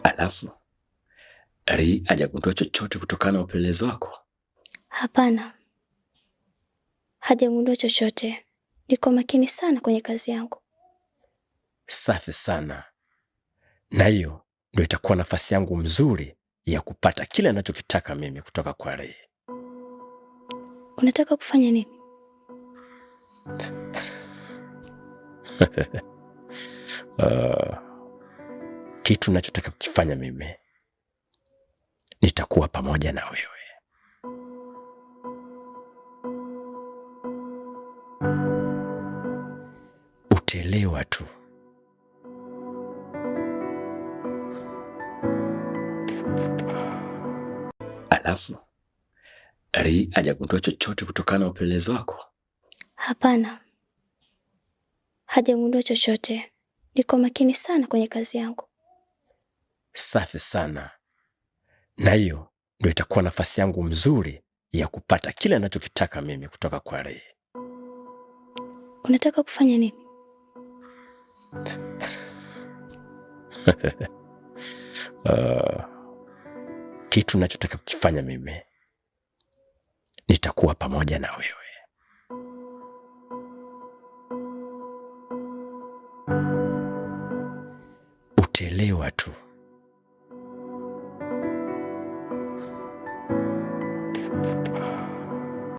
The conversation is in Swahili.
Alafu Ri hajagundua chochote kutokana na upelelezi wako? Hapana, hajagundua chochote. Niko makini sana kwenye kazi yangu. Safi sana. Na hiyo ndio itakuwa nafasi yangu mzuri ya kupata kile ninachokitaka mimi kutoka kwa Ri. Unataka kufanya nini? Kitu ninachotaka kukifanya mimi, nitakuwa pamoja na wewe. Utaelewa tu. Alafu Ri hajagundua chochote kutokana na upelelezi wako? Hapana, hajagundua chochote. Niko makini sana kwenye kazi yangu. Safi sana. Na hiyo ndio itakuwa nafasi yangu mzuri ya kupata kile ninachokitaka mimi kutoka kwa Ri. Unataka kufanya nini? Kitu ninachotaka kukifanya mimi, nitakuwa pamoja na wewe. Utaelewa tu.